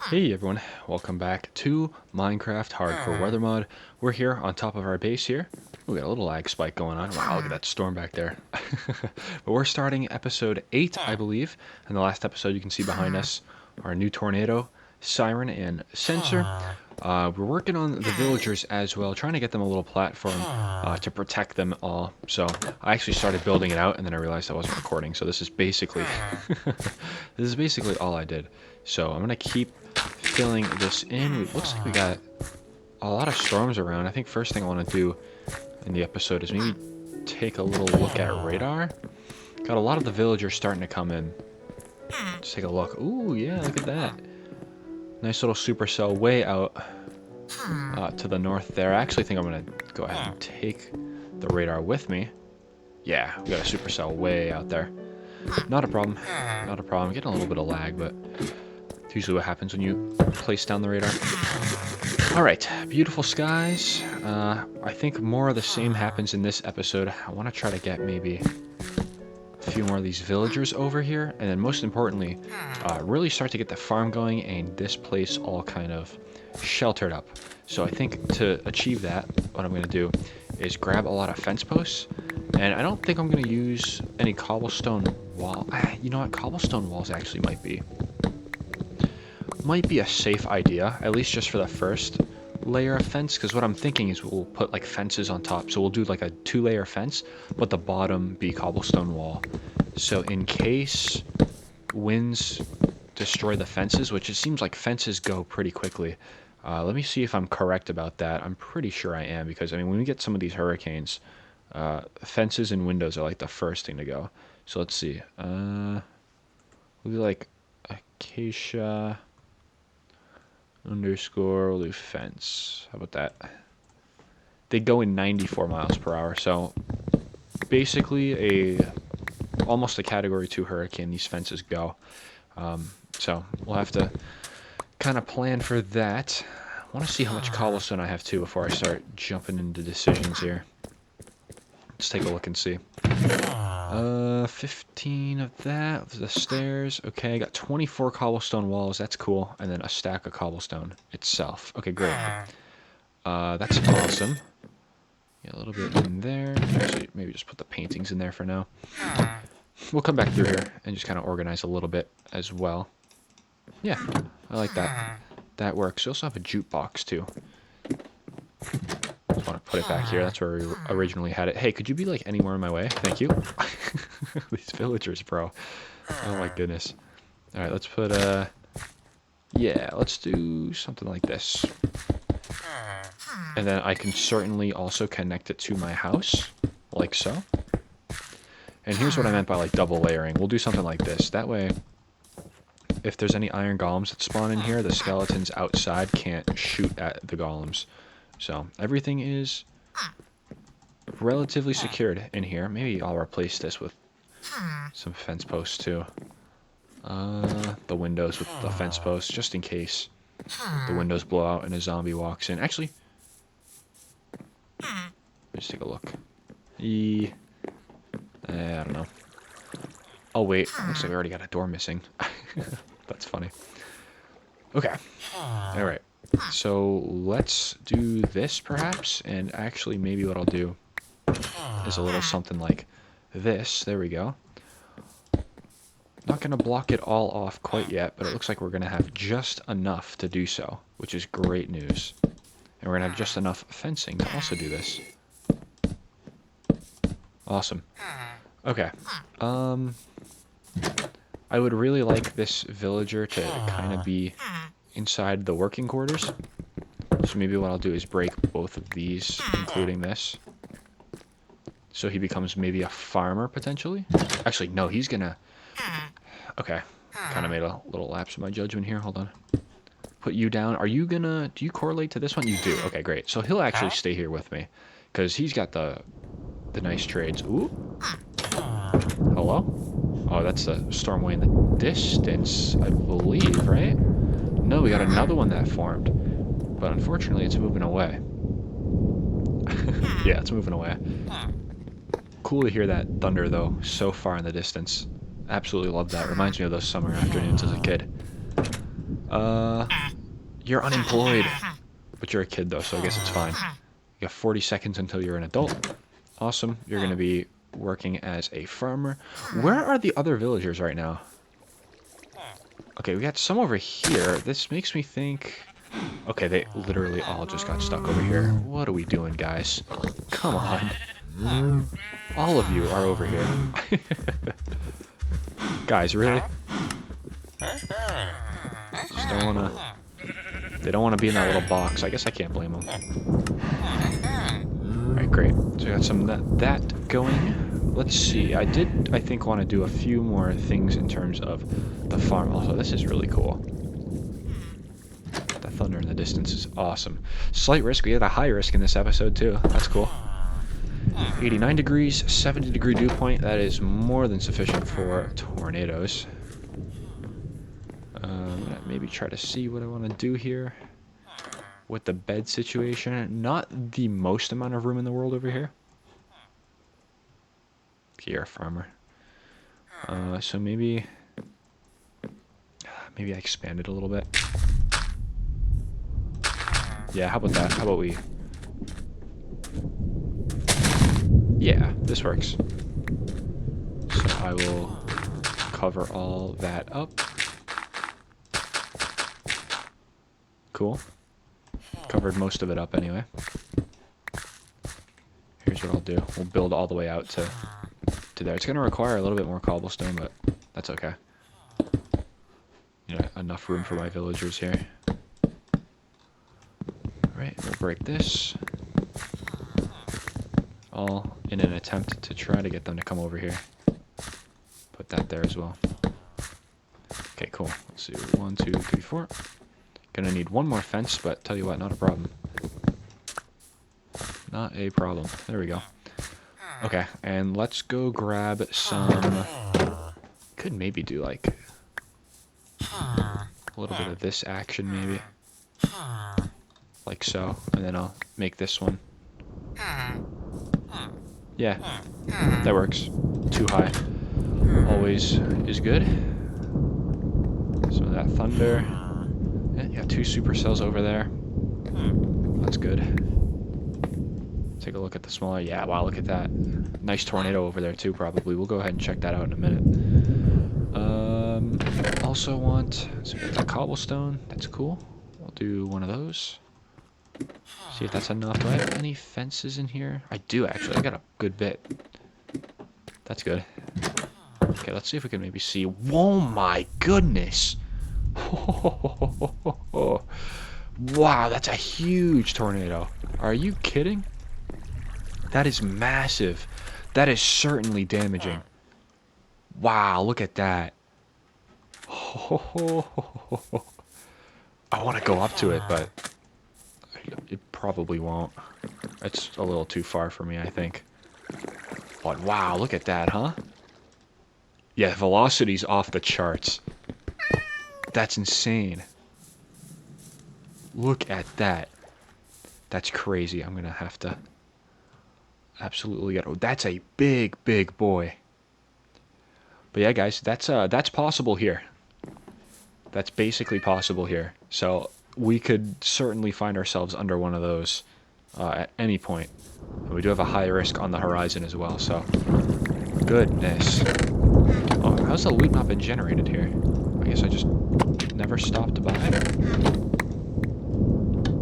Hey everyone, welcome back to Minecraft Hardcore Weather Mod. We're here on top of our base here. We got a little lag spike going on. Wow, look at that storm back there. But we're starting episode 8, I believe. And the last episode you can see behind us our new tornado, siren, and sensor. We're working on the villagers as well, trying to get them a little platform to protect them all. So I actually started building it out, and then I realized I wasn't recording. So this is basically all I did. So I'm gonna keep filling this in. It looks like we got a lot of storms around. I think first thing I want to do in the episode is maybe take a little look at radar. Got a lot of the villagers starting to come in. Let's take a look. Ooh, yeah, look at that. Nice little supercell way out to the north there. I actually think I'm going to go ahead and take the radar with me. Yeah, we got a supercell way out there. Not a problem. Not a problem. Getting a little bit of lag, but it's usually what happens when you place down the radar. Alright, beautiful skies. I think more of the same happens in this episode. I want to try to get maybe a few more of these villagers over here, and then most importantly, really start to get the farm going and this place all kind of sheltered up. So I think to achieve that, what I'm going to do is grab a lot of fence posts, and I don't think I'm going to use any cobblestone wall. You know what, cobblestone walls actually might be a safe idea, at least just for the first layer of fence, because what I'm thinking is we'll put like fences on top. So we'll do like a 2-layer fence, but the bottom be cobblestone wall. So in case winds destroy the fences, which it seems like fences go pretty quickly. Let me see if I'm correct about that. I'm pretty sure I am, because I mean when we get some of these hurricanes, fences and windows are like the first thing to go. So let's see. We'll do like acacia underscore, we'll do fence. How about that? They go in 94 miles per hour, so basically almost a category 2 hurricane these fences go. So we'll have to kind of plan for that. I want to see how much cobblestone I have too before I start jumping into decisions here. Let's take a look and see. 15 of that. The stairs. Okay, I got 24 cobblestone walls. That's cool. And then a stack of cobblestone itself. Okay, great. That's awesome. Yeah, a little bit in there. Actually, maybe just put the paintings in there for now. We'll come back through here and just kind of organize a little bit as well. Yeah, I like that. That works. We also have a jukebox too. Just want to put it back here. That's where we originally had it. Hey, could you be like anywhere in my way? Thank you. These villagers, bro. Oh my goodness. All right, let's put yeah, let's do something like this. And then I can certainly also connect it to my house, like so. And here's what I meant by like double layering. We'll do something like this. That way, if there's any iron golems that spawn in here, the skeletons outside can't shoot at the golems. So everything is relatively secured in here. Maybe I'll replace this with some fence posts too. The windows with the fence posts, just in case the windows blow out and a zombie walks in. Actually, let's take a look. I don't know. Oh wait, looks like we already got a door missing. That's funny. Okay. Alright. So let's do this perhaps, and actually maybe what I'll do is a little something like this. There we go. Not going to block it all off quite yet, but it looks like we're going to have just enough to do so, which is great news. And we're going to have just enough fencing to also do this. Awesome. Okay. I would really like this villager to kind of be inside the working quarters. So maybe what I'll do is break both of these, including this. So he becomes maybe a farmer, potentially. Actually, no, he's gonna... Okay. Kind of made a little lapse in my judgment here. Hold on. Put you down. Are you gonna... Do you correlate to this one? You do. Okay, great. So he'll actually stay here with me. Because he's got the nice trades. Ooh. Hello? Oh, that's the storm way in the distance, I believe, right? No, we got another one that formed. But unfortunately, it's moving away. Yeah, it's moving away. Cool to hear that thunder, though, so far in the distance. Absolutely love that. Reminds me of those summer afternoons as a kid. You're unemployed. But you're a kid, though, so I guess it's fine. You got 40 seconds until you're an adult. Awesome. You're going to be working as a farmer. Where are the other villagers right now? Okay, we got some over here. This makes me think... Okay, they literally all just got stuck over here. What are we doing, guys? Come on. All of you are over here. Guys, really? Just don't want to... They don't want to be in that little box. I guess I can't blame them. Alright, great. So we got some of that going. Let's see. I think, want to do a few more things in terms of the farm. Also, this is really cool. The thunder in the distance is awesome. Slight risk. We had a high risk in this episode, too. That's cool. 89 degrees, 70-degree dew point. That is more than sufficient for tornadoes. Maybe try to see what I want to do here with the bed situation. Not the most amount of room in the world over here. You're a farmer. So maybe I expand it a little bit. Yeah, how about that? How about we... Yeah, this works. So I will cover all that up. Cool. Covered most of it up anyway. Here's what I'll do. We'll build all the way out to there. It's going to require a little bit more cobblestone, but that's okay. You know, enough room for my villagers here. Alright, we'll break this. All in an attempt to try to get them to come over here. Put that there as well. Okay, cool. Let's see. 1, 2, 3, 4. Gonna need one more fence, but tell you what, not a problem. Not a problem. There we go. Okay, and let's go grab some... Could maybe do like a little bit of this action maybe. Like so. And then I'll make this one. Yeah, that works. Too high. Always is good. Some of that thunder. And you got 2 supercells over there. That's good. Take a look at the smaller. Yeah, wow, look at that. Nice tornado over there too, probably. We'll go ahead and check that out in a minute. Also want... So we got that cobblestone. That's cool. We'll do one of those. See if that's enough. Do I have any fences in here? I do, actually. I got a good bit. That's good. Okay, let's see if we can maybe see... Whoa, my goodness! Wow, that's a huge tornado. Are you kidding? That is massive. That is certainly damaging. Wow, look at that. I want to go up to it, but it probably won't. It's a little too far for me, I think. But wow, look at that, huh? Yeah, velocity's off the charts. That's insane. Look at that. That's crazy. I'm gonna have to absolutely get... Oh, that's a big, big boy. But yeah, guys, that's possible here. That's basically possible here. So we could certainly find ourselves under one of those at any point. And we do have a high risk on the horizon as well, so... Goodness. Oh, how's the loot not been generated here? I guess I just never stopped by.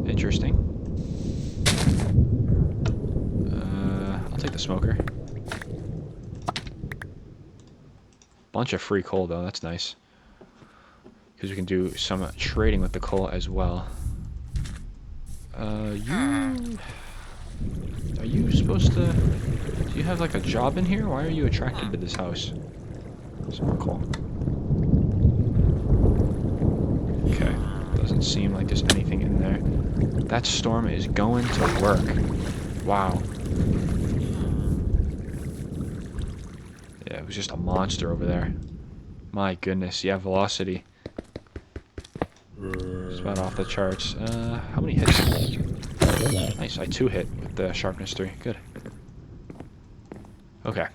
Interesting. I'll take the smoker. Bunch of free coal, though. That's nice. Because we can do some trading with the coal as well. Are you supposed to... Do you have, like, a job in here? Why are you attracted to this house? Some more coal. Okay. Doesn't seem like there's anything in there. That storm is going to work. Wow. Yeah, it was just a monster over there. My goodness. Yeah, velocity. It's about off the charts. How many hits? Nice, I 2-hit with the sharpness 3. Good. Okay.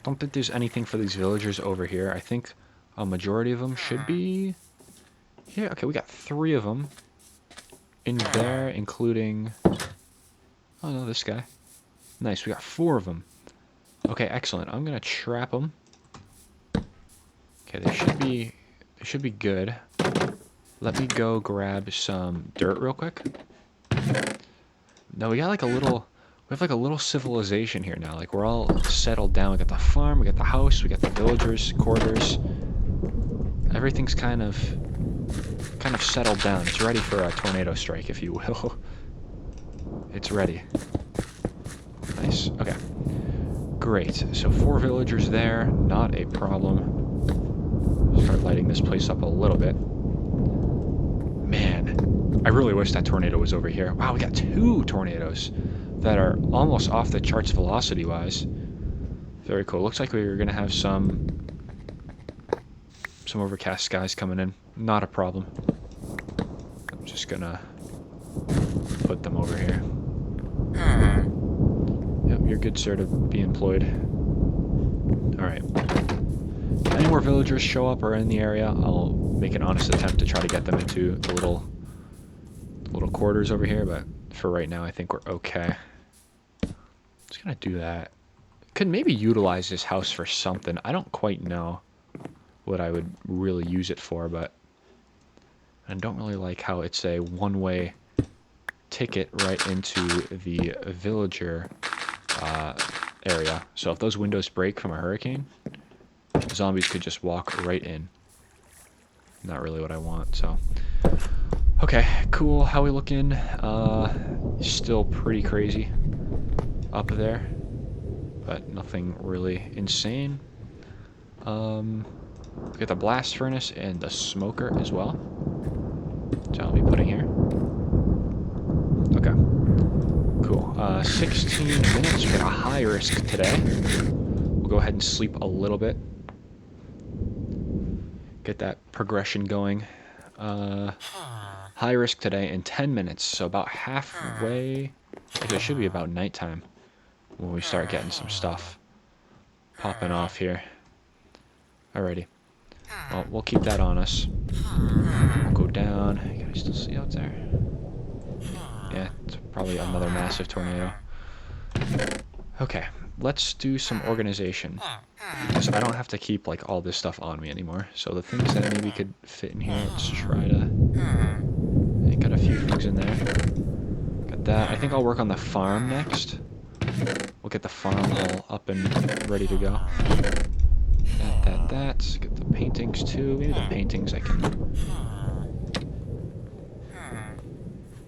Don't think there's anything for these villagers over here. I think a majority of them should be here. Okay, we got 3 of them in there, including... Oh, no, this guy. Nice, we got 4 of them. Okay, excellent. I'm going to trap them. Okay, they should be good. Let me go grab some dirt real quick. No, we got like a little... We have like a little civilization here now. Like, we're all settled down. We got the farm, we got the house, we got the villagers' quarters. Everything's kind of settled down. It's ready for a tornado strike, if you will. It's ready. Nice. Okay. Great. So 4 villagers there. Not a problem. Start lighting this place up a little bit. Man, I really wish that tornado was over here. Wow, we got 2 tornadoes that are almost off the charts velocity-wise. Very cool. Looks like we're going to have some overcast skies coming in. Not a problem. I'm just going to put them over here. Yep, you're good, sir, to be employed. Alright. If any more villagers show up or are in the area, I'll make an honest attempt to try to get them into the little quarters over here, but for right now I think we're okay. Just gonna do that. Could maybe utilize this house for something. I don't quite know what I would really use it for, but I don't really like how it's a one-way ticket right into the villager area. So if those windows break from a hurricane, zombies could just walk right in. Not really what I want, so... Okay, cool. How we looking? Still pretty crazy up there, but nothing really insane. We got the blast furnace and the smoker as well, which I'll be putting here. Okay, cool. 16 minutes. We got a high risk today. We'll go ahead and sleep a little bit. Get that progression going. High risk today in 10 minutes, so about halfway. Actually, it should be about nighttime when we start getting some stuff popping off here. Alrighty. Well, we'll keep that on us. We'll go down. Can I still see out there? Yeah, it's probably another massive tornado. Okay, let's do some organization. Because I don't have to keep like all this stuff on me anymore. So the things that maybe could fit in here, let's try to... Got a few things in there. Got that. I think I'll work on the farm next. We'll get the farm all up and ready to go. That. Get the paintings too. Maybe the paintings I can...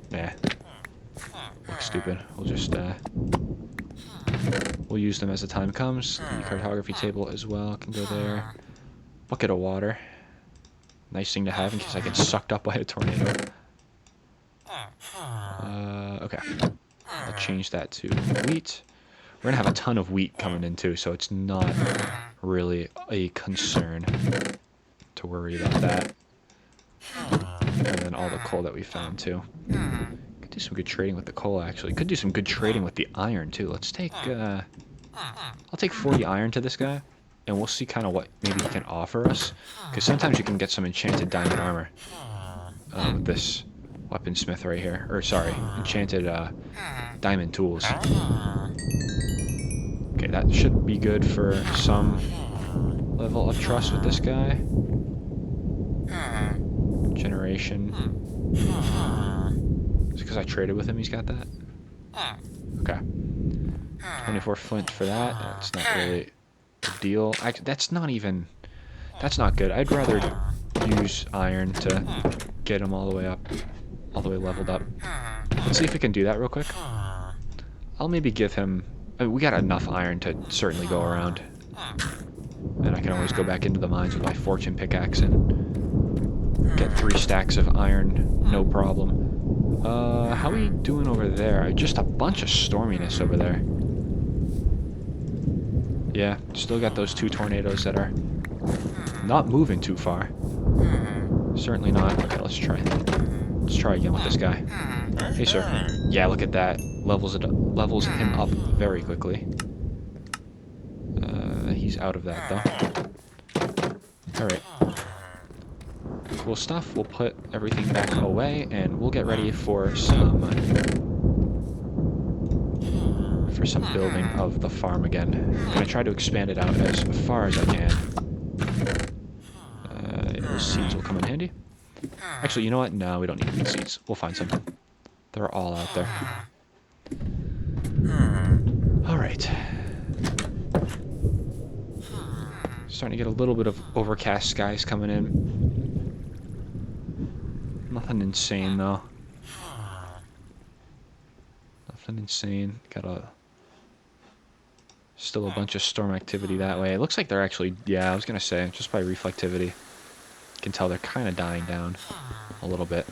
Nah. Looks stupid. We'll just, we'll use them as the time comes. The cartography table as well can go there. Bucket of water. Nice thing to have in case I get sucked up by a tornado. Okay. I'll change that to wheat. We're going to have a ton of wheat coming in too, so it's not really a concern to worry about that. And then all the coal that we found too. Could do some good trading with the coal, actually. Could do some good trading with the iron too. Let's take, I'll take 40 iron to this guy, and we'll see kind of what maybe he can offer us. Because sometimes you can get some enchanted diamond armor with this weaponsmith right here. Or, sorry, enchanted diamond tools. Okay, that should be good for some level of trust with this guy. Generation. Is it because I traded with him he's got that? Okay. 24 flint for that. That's not really a deal. That's not even... That's not good. I'd rather use iron to get him all the way up. All the way leveled up. Let's see if we can do that real quick. I'll maybe give him... I mean, we got enough iron to certainly go around. And I can always go back into the mines with my fortune pickaxe and get 3 stacks of iron, no problem. How are we doing over there? Just a bunch of storminess over there. Yeah, still got those 2 tornadoes that are not moving too far. Certainly not. Okay, let's try. Let's try again with this guy. Hey, sir. Yeah, look at that. Levels him up very quickly. He's out of that, though. Alright. cool stuff. We'll put everything back away, and we'll get ready for some building of the farm again. I'm gonna try to expand it out as far as I can. Those seeds will come in handy. Actually, you know what? No, we don't need these seeds. We'll find some. They're all out there. All right. Starting to get a little bit of overcast skies coming in. Nothing insane though. Nothing insane. Still a bunch of storm activity that way. It looks like they're actually, yeah, I was gonna say, just by reflectivity, you can tell they're kind of dying down a little bit.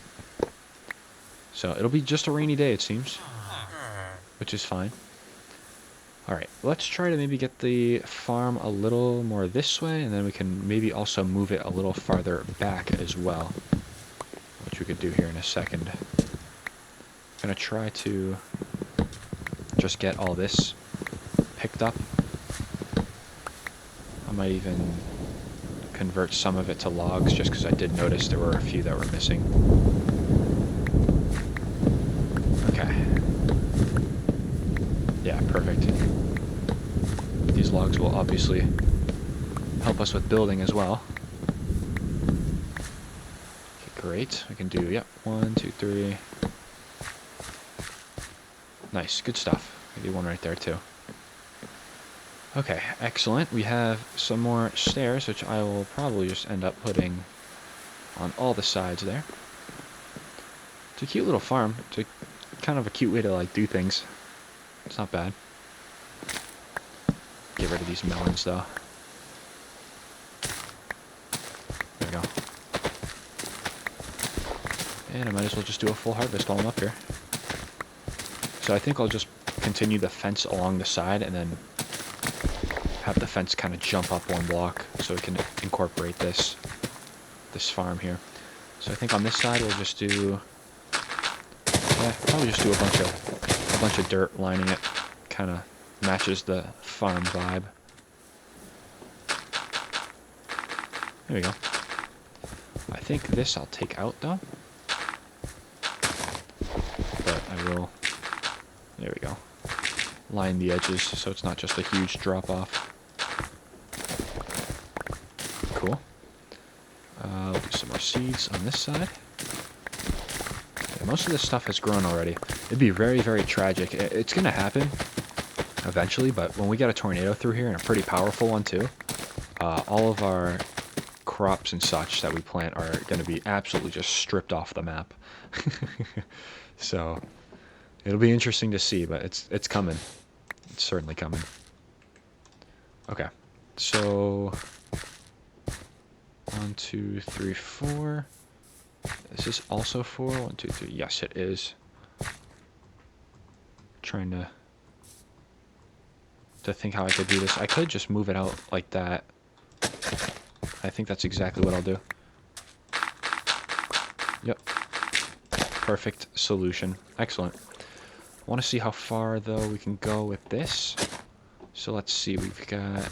So it'll be just a rainy day, it seems, which is fine. All right, let's try to maybe get the farm a little more this way, and then we can maybe also move it a little farther back as well, which we could do here in a second. I'm gonna try to just get all this picked up. I might even convert some of it to logs, just because I did notice there were a few that were missing. Okay. Yeah, perfect. These logs will obviously help us with building as well. Okay, great. We can do, yep, 1, 2, 3. Nice, good stuff. Maybe one right there too. Okay, excellent. We have some more stairs, which I will probably just end up putting on all the sides there. It's a cute little farm. It's kind of a cute way to like do things. It's not bad. Get rid of these melons though. There we go. And I might as well just do a full harvest while I'm up here. So I think I'll just continue the fence along the side and then have the fence kind of jump up one block so we can incorporate this farm here. So I think on this side we'll just do, yeah, probably just do a bunch of dirt lining it. Kind of matches the farm vibe. There we go. I think this I'll take out though. But I will, there we go, line the edges so it's not just a huge drop off. Cool. We'll do some more seeds on this side. Yeah, most of this stuff has grown already. It'd be very, very tragic. It's going to happen eventually, but when we get a tornado through here, and a pretty powerful one too, all of our crops and such that we plant are going to be absolutely just stripped off the map. So it'll be interesting to see, but it's coming. It's certainly coming. Okay, so 1, 2, 3, 4. Is this also 4? 1, 2, 3. Yes, it is. Trying to think how I could do this. I could just move it out like that. I think that's exactly what I'll do. Yep. Perfect solution. Excellent. I want to see how far, though, we can go with this. So let's see. We've got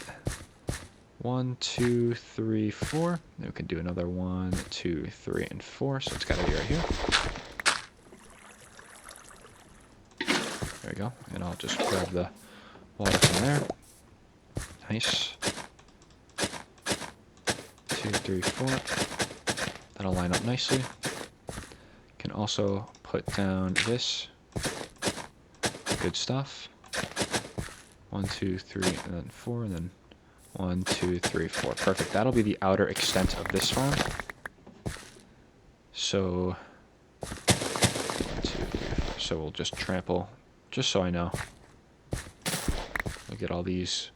1, 2, 3, 4. Then we can do another 1, 2, 3, and 4. So it's got to be right here. There we go. And I'll just grab the water from there. Nice. 2, 3, 4. That'll line up nicely. Can also put down this. Good stuff. 1, 2, 3, and then 4, and then 1, 2, 3, 4. Perfect. That'll be the outer extent of this farm. So, 1, 2, 3, 4. So we'll just trample, just so I know. We'll get all these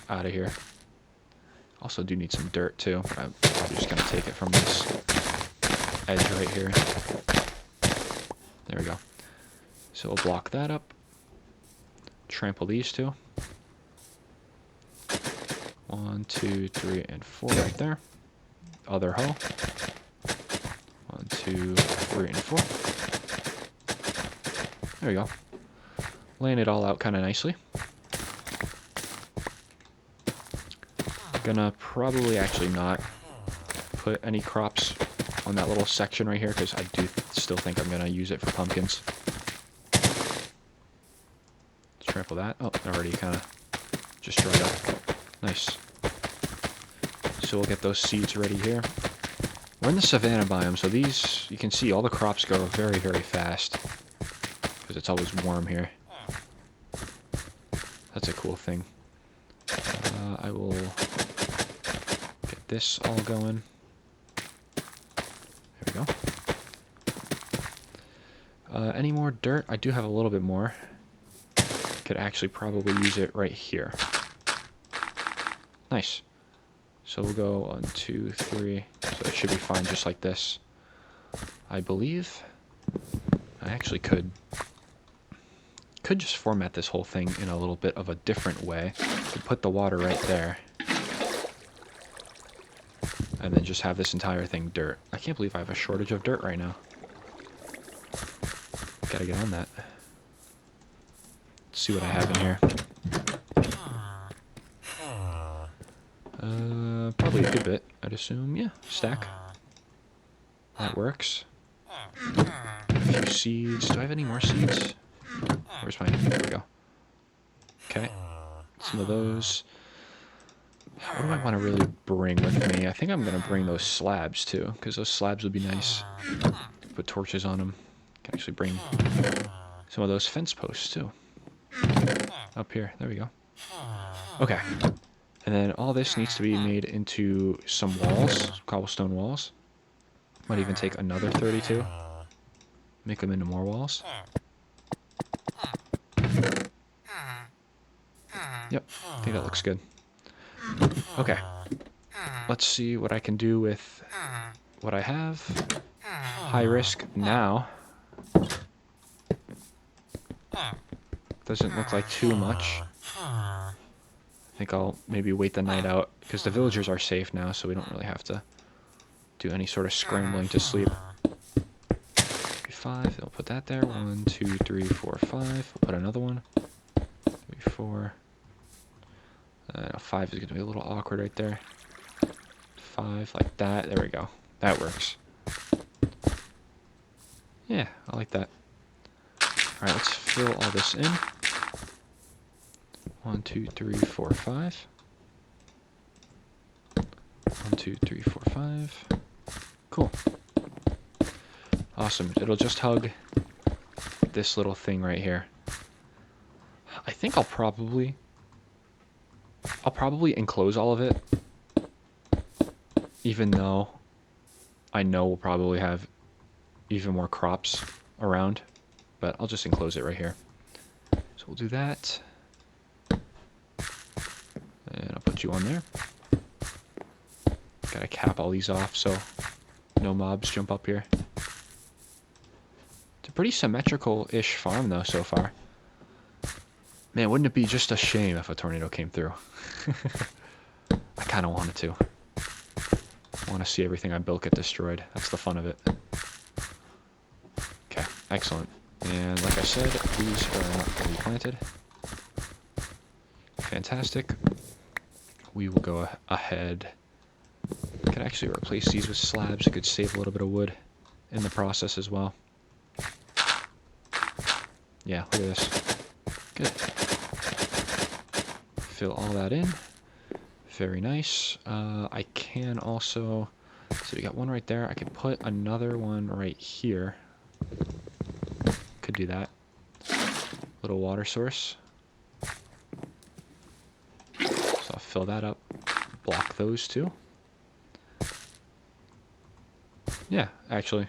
out of here. Also do need some dirt too, but I'm probably just going to take it from this edge right here. There we go. So we'll block that up. Trample these two. 1, 2, 3, and 4 right there. Other hoe. 1, 2, 3, and 4. There we go. Laying it all out kind of nicely. Gonna probably actually not put any crops on that little section right here, because I do still think I'm going to use it for pumpkins. Trample that. Oh, it already kind of just dried up. Nice. So we'll get those seeds ready here. We're in the savanna biome, so these, you can see all the crops grow very, very fast. Because it's always warm here. That's a cool thing. I will get this all going. There we go. Any more dirt? I do have a little bit more. Could actually probably use it right here. Nice. So we'll go 1, 2, 3. So it should be fine just like this. I believe I actually could just format this whole thing in a little bit of a different way. Could put the water right there. And then just have this entire thing dirt. I can't believe I have a shortage of dirt right now. Gotta get on that. Let's see what I have in here. Probably a good bit, I'd assume. Yeah, stack. That works. A few seeds. Do I have any more seeds? Where's mine? There we go. Okay. Some of those. What do I want to really bring with me? I think I'm going to bring those slabs, too, because those slabs would be nice. Put torches on them. Can actually bring some of those fence posts, too. Up here. There we go. Okay. And then all this needs to be made into some walls, cobblestone walls. Might even take another 32. Make them into more walls. Yep, I think that looks good. Okay. Let's see what I can do with what I have. High risk now. Doesn't look like too much. I think I'll maybe wait the night out, because the villagers are safe now, so we don't really have to do any sort of scrambling to sleep. 5, I'll put that there. 1, 2, 3, 4, 5. We'll put another one. 3, 4. 5 is going to be a little awkward right there. 5, like that. There we go. That works. Yeah, I like that. Alright, let's fill all this in. 1, 2, 3, 4, 5. 1, 2, 3, 4, 5. Cool. Awesome. It'll just hug this little thing right here. I think I'll probably enclose all of it, even though I know we'll probably have even more crops around, but I'll just enclose it right here. So we'll do that. And I'll put you on there. Gotta cap all these off so no mobs jump up here. It's a pretty symmetrical-ish farm, though, so far. Man, wouldn't it be just a shame if a tornado came through? I kind of wanted to. I want to see everything I built get destroyed. That's the fun of it. Okay, excellent. And like I said, these are not going to be planted. Fantastic. We will go ahead. I could actually replace these with slabs. It could save a little bit of wood in the process as well. Yeah, look at this. Good. Fill all that in. Very nice. I can also... So we got one right there. I could put another one right here. Could do that. Little water source. So I'll fill that up. Block those two. Yeah, actually.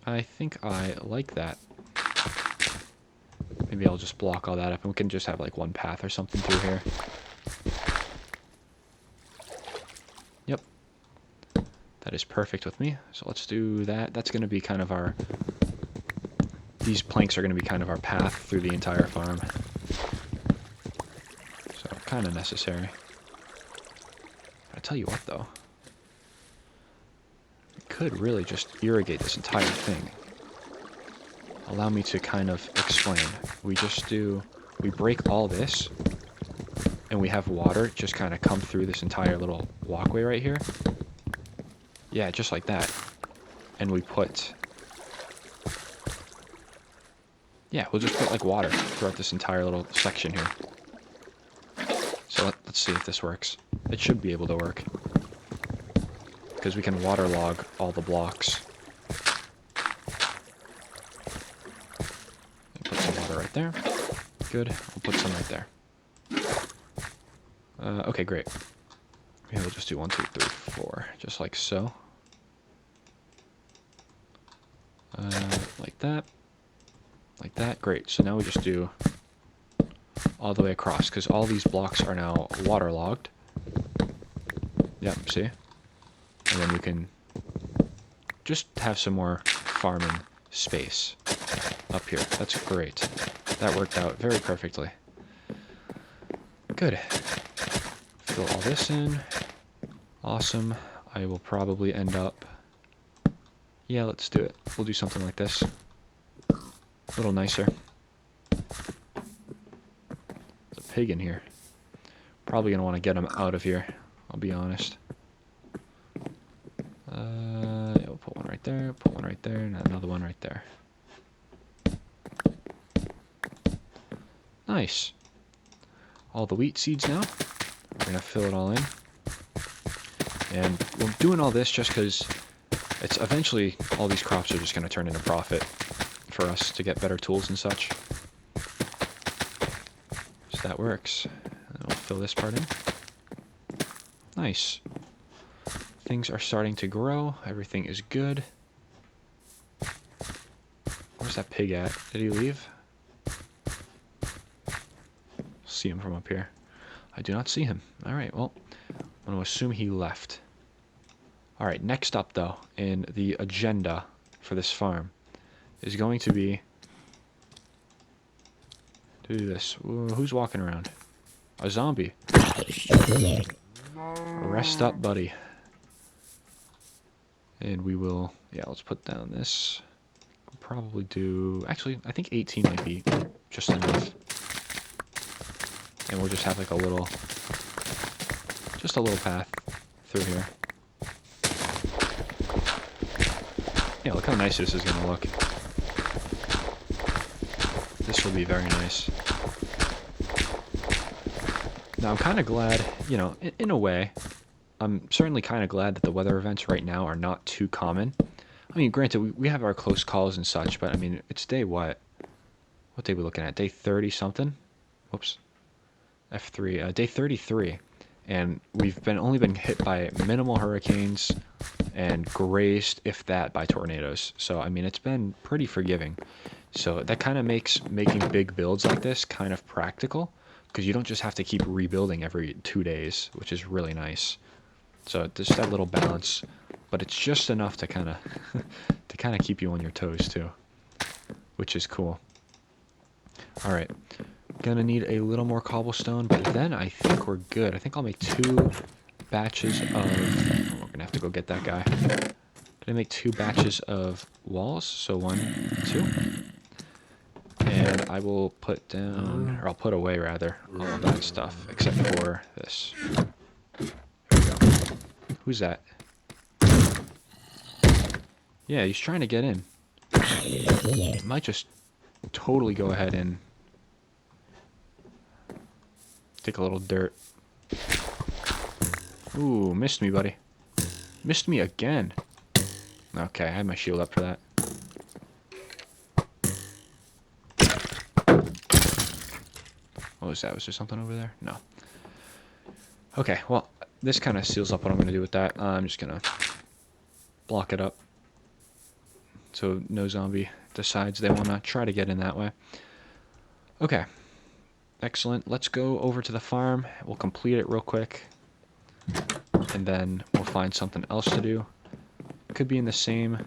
I think I like that. Maybe I'll just block all that up and we can just have like one path or something through here. Yep. That is perfect with me. So let's do that. That's going to be kind of our... These planks are going to be kind of our path through the entire farm. So kind of necessary. I tell you what though. We could really just irrigate this entire thing. Allow me to kind of explain. We break all this, and we have water just kind of come through this entire little walkway right here. Yeah, just like that. And we put... Yeah, we'll just put like water throughout this entire little section here. So let's see if this works. It should be able to work. Because we can waterlog all the blocks. Put some water right there. Good. We'll put some right there. Okay, great. Maybe we'll just do 1, 2, 3, 4. Just like so. Like that. Like that. Great. So now we just do all the way across, because all these blocks are now waterlogged. Yep, see? And then we can just have some more farming space up here. That's great. That worked out very perfectly. Good. Fill all this in. Awesome. I will probably end up... Yeah, let's do it. We'll do something like this. A little nicer. There's a pig in here. Probably going to want to get him out of here, I'll be honest. Yeah, we'll put one right there, put one right there, and another one right there. Nice. All the wheat seeds now. We're going to fill it all in. And we're doing all this just because it's eventually all these crops are just going to turn into profit for us to get better tools and such. So that works. And we'll fill this part in. Nice. Things are starting to grow. Everything is good. Where's that pig at? Did he leave? See him from up here. I do not see him. Alright, well, I'm going to assume he left. Alright, next up, though, in the agenda for this farm is going to be to do this. Ooh, who's walking around? A zombie. Rest up, buddy. And we will... Yeah, let's put down this. We'll probably do... Actually, I think 18 might be just enough. And we'll just have like a little... Just a little path through here. Yeah, look how nice this is going to look. This will be very nice. Now, I'm kind of glad, you know, in a way, I'm certainly kind of glad that the weather events right now are not too common. I mean, granted, we have our close calls and such, but I mean, it's day what? What day are we looking at? Day 30-something? Whoops. F3. Day 33. And we've only been hit by minimal hurricanes and grazed, if that, by tornadoes. So, I mean, it's been pretty forgiving. So that kind of makes making big builds like this kind of practical, because you don't just have to keep rebuilding every 2 days, which is really nice. So there's that little balance, but it's just enough to kind of keep you on your toes too, which is cool. All right, gonna need a little more cobblestone, but then I think we're good. I think I'll make 2 batches of... we're gonna have to go get that guy. Gonna make 2 batches of walls, so 1, 2. And I will put down, or I'll put away rather, all of that stuff, except for this. There we go. Who's that? Yeah, he's trying to get in. He might just totally go ahead and take a little dirt. Ooh, missed me, buddy. Missed me again. Okay, I had my shield up for that. What was that? Was there something over there? No. Okay, well, this kind of seals up what I'm going to do with that. I'm just going to block it up so no zombie decides they want to try to get in that way. Okay. Excellent. Let's go over to the farm. We'll complete it real quick. And then we'll find something else to do. Could be in the same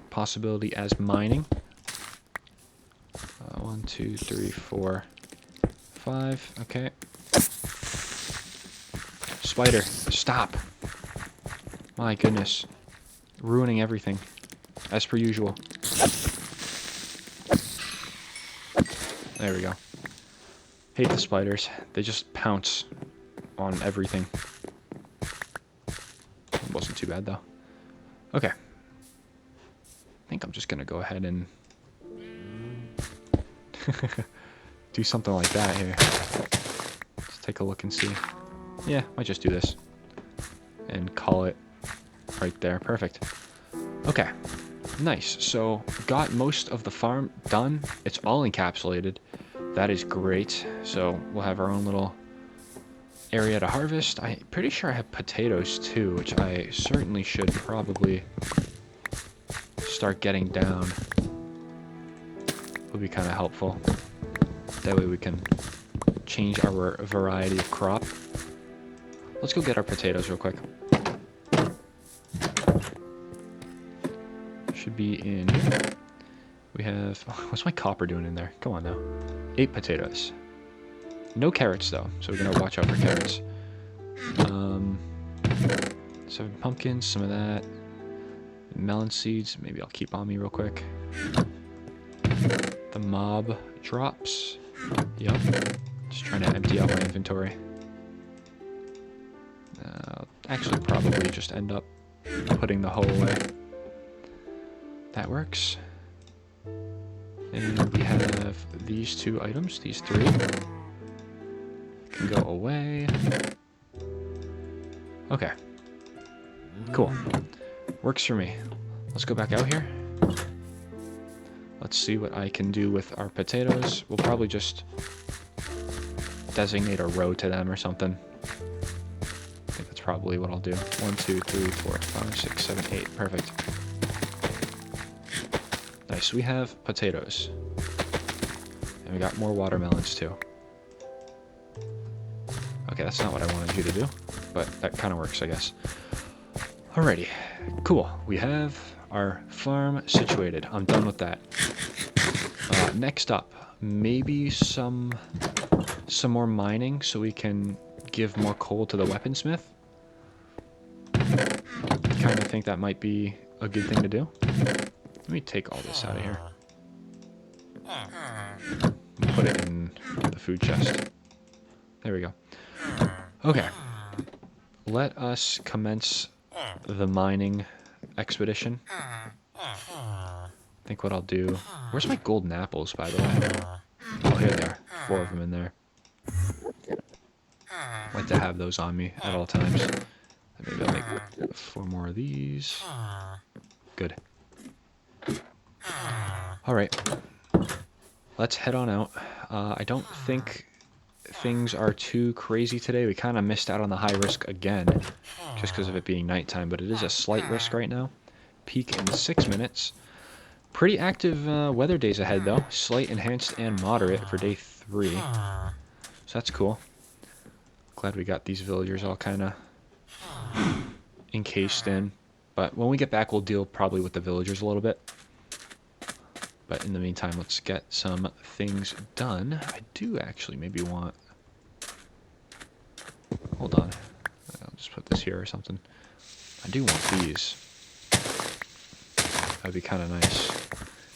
possibility as mining. 1, 2, 3, 4, 5. Okay. Spider, stop. My goodness. Ruining everything. As per usual. There we go. Hate the spiders. They just pounce on everything. It wasn't too bad though. Okay. I think I'm just going to go ahead and do something like that here. Let's take a look and see. Yeah, might just do this. And call it right there. Perfect. Okay. Nice. So, got most of the farm done. It's all encapsulated. That is great. So, we'll have our own little area to harvest. I'm pretty sure I have potatoes too, which I certainly should probably start getting down. Would be kind of helpful. That way we can change our variety of crop. Let's go get our potatoes real quick. Should be in here. We have... what's my copper doing in there? Come on now. 8 potatoes. No carrots though, so we're gonna watch out for carrots. 7 pumpkins, some of that. Melon seeds, maybe I'll keep on me real quick. The mob drops. Yep. Just trying to empty out my inventory. Actually, probably just end up putting the hoe away. That works. And we have these 2 items, these 3. Can go away. Okay. Cool. Works for me. Let's go back out here. Let's see what I can do with our potatoes. We'll probably just designate a row to them or something. I think that's probably what I'll do. 1, 2, 3, 4, 5, 6, 7, 8. Perfect. Nice. We have potatoes. And we got more watermelons too. Okay, that's not what I wanted you to do, but that kind of works, I guess. Alrighty. Cool. We have our farm situated. I'm done with that. Next up, maybe some more mining so we can give more coal to the weaponsmith. Kind of think that might be a good thing to do. Let me take all this out of here. Put it in the food chest. There we go. Okay. Let us commence the mining expedition. I think what I'll do... Where's my golden apples, by the way? Oh, here they are. 4 of them in there. I like to have those on me at all times. Maybe I'll make 4 more of these. Good. Alright. Let's head on out. I don't think things are too crazy today. We kind of missed out on the high risk again, just because of it being nighttime, but it is a slight risk right now. Peak in 6 minutes. Pretty active weather days ahead, though. Slight, enhanced, and moderate for day 3. So that's cool. Glad we got these villagers all kind of encased in. But when we get back, we'll deal probably with the villagers a little bit. But in the meantime, let's get some things done. I do actually maybe want... Hold on. I'll just put this here or something. I do want these. That'd be kind of nice.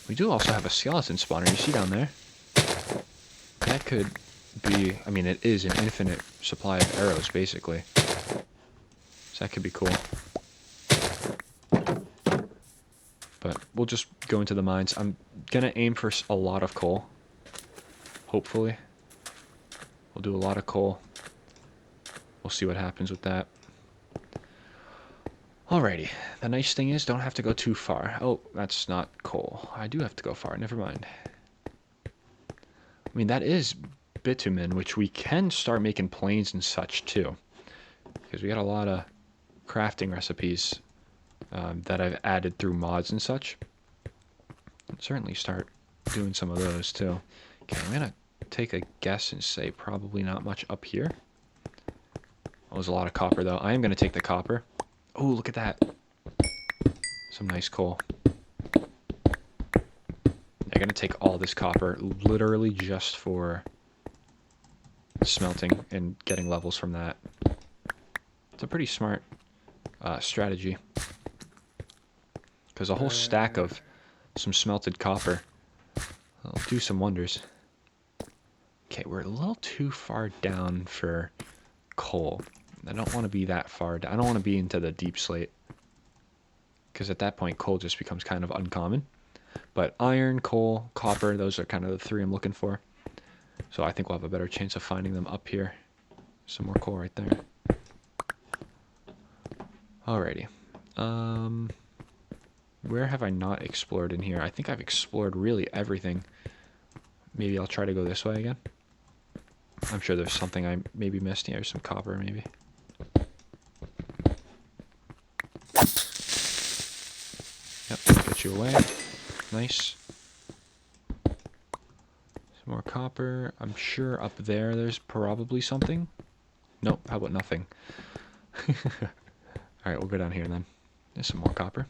We do also have a skeleton spawner. You see down there? That could be... I mean, it is an infinite supply of arrows, basically. So that could be cool. But we'll just go into the mines. I'm going to aim for a lot of coal. Hopefully. We'll do a lot of coal. We'll see what happens with that. Alrighty. The nice thing is, don't have to go too far. Oh, that's not coal. I do have to go far. Never mind. I mean, that is bitumen, which we can start making planes and such, too. Because we got a lot of crafting recipes that I've added through mods and such. I'll certainly start doing some of those, too. Okay, I'm going to take a guess and say probably not much up here. Oh, there's a lot of copper, though. I am going to take the copper. Oh, look at that. Some nice coal. I'm going to take all this copper literally just for smelting and getting levels from that. It's a pretty smart strategy. Because a whole stack of some smelted copper will do some wonders. Okay, we're a little too far down for coal. I don't want to be that far down. I don't want to be into the deep slate. because at that point coal just becomes kind of uncommon. But iron, coal, copper, those are kind of the three I'm looking for. So I think we'll have a better chance of finding them up here. Some more coal right there. Alrighty. Where have I not explored in here? I think I've explored really everything. Maybe I'll try to go this way again. I'm sure there's something I maybe missed. Yeah, there's some copper maybe. Yep, get you away. Nice. Some more copper. I'm sure up there's probably something. Nope, how about nothing? Alright, we'll go down here then. There's some more copper.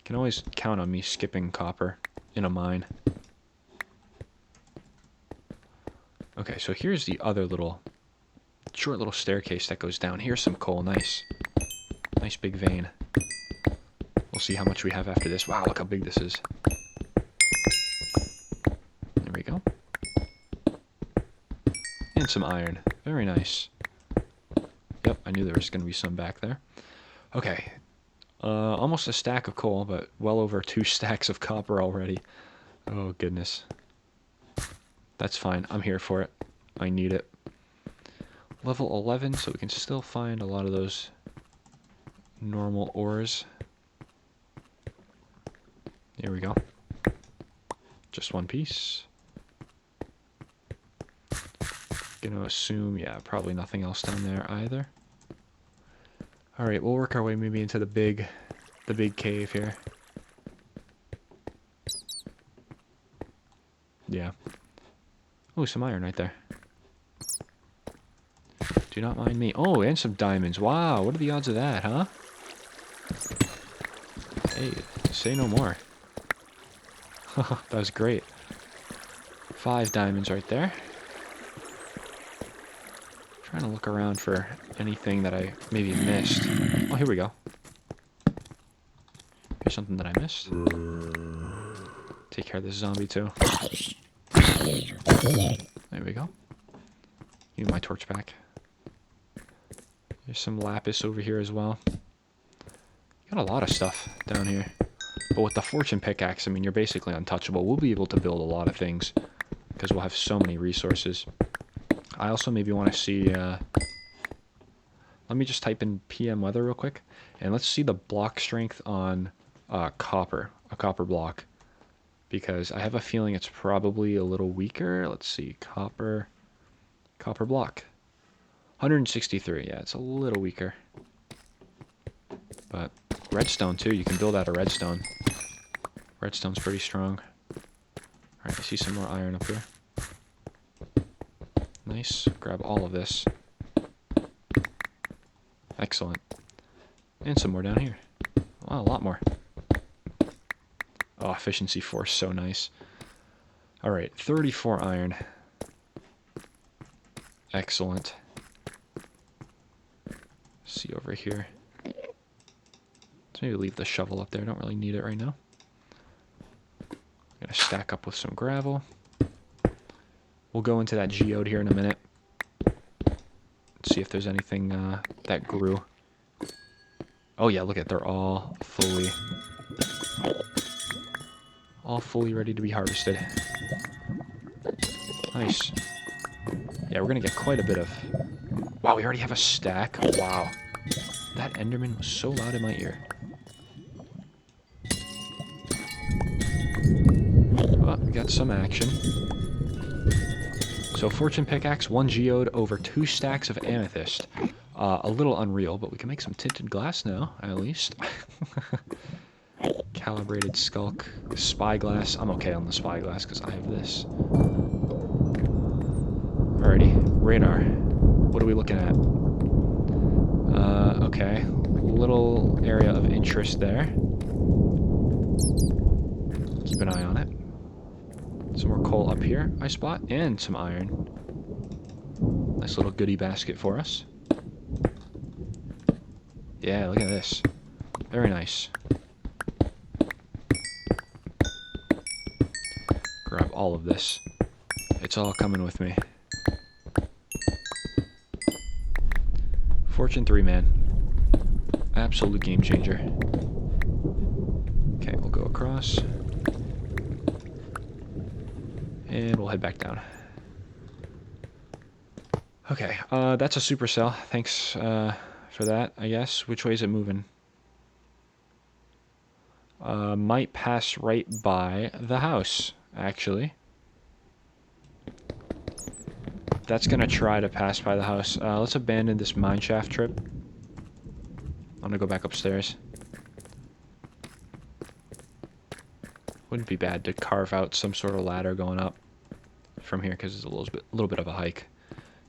Can always count on me skipping copper in a mine. Okay, so here's the other short little staircase that goes down. Here's some coal, nice. Nice big vein. We'll see how much we have after this. Wow, look how big this is. There we go. And some iron. Very nice. Yep, I knew there was going to be some back there. Okay. Almost a stack of coal, but well over 2 stacks of copper already. Oh, goodness. That's fine. I'm here for it. I need it. Level 11, so we can still find a lot of those normal ores. Here we go. Just one piece. Gonna assume, yeah, probably nothing else down there either. Alright, we'll work our way maybe into the big cave here. Yeah. Oh, some iron right there. Do not mind me. Oh, and some diamonds. Wow, what are the odds of that, huh? Hey, say no more. That was great. 5 diamonds right there. Trying to look around for anything that I maybe missed. Oh, here we go. Here's something that I missed. Take care of this zombie too. There we go. Give me my torch back. There's some lapis over here as well. Got a lot of stuff down here. But with the fortune pickaxe, I mean, you're basically untouchable. We'll be able to build a lot of things because we'll have so many resources. I also maybe want to see... let me just type in PM weather real quick. And let's see the block strength on copper. A copper block. Because I have a feeling it's probably a little weaker. Let's see. Copper block. 163. Yeah, it's a little weaker. But redstone too. You can build out of redstone. Redstone's pretty strong. Alright, I see some more iron up here. Nice. Grab all of this. Excellent. And some more down here. Wow, a lot more. Oh, efficiency 4 is so nice. Alright, 34 iron. Excellent. See over here. Let's maybe leave the shovel up there. I don't really need it right now. I'm gonna stack up with some gravel. We'll go into that geode here in a minute. See if there's anything that grew. Oh yeah, look at it. They're all fully ready to be harvested. Nice. Yeah, we're gonna get quite a bit of... Wow, we already have a stack. Wow. That Enderman was so loud in my ear. Oh, we got some action. So fortune pickaxe, 1 geode over 2 stacks of amethyst. A little unreal, but we can make some tinted glass now, at least. Calibrated skulk, spyglass. I'm okay on the spyglass because I have this. Alrighty, radar. What are we looking at? Okay, little area of interest there. Keep an eye on it. Some more coal up here, I spot, and some iron. Nice little goodie basket for us. Yeah, look at this. Very nice. Grab all of this. It's all coming with me. Fortune 3, man. Absolute game changer. Okay, we'll go across. And we'll head back down. Okay, that's a supercell. Thanks for that, I guess. Which way is it moving? Might pass right by the house, actually. That's gonna try to pass by the house. Let's abandon this mineshaft trip. I'm gonna go back upstairs. Wouldn't be bad to carve out some sort of ladder going up from here, because it's a little bit of a hike.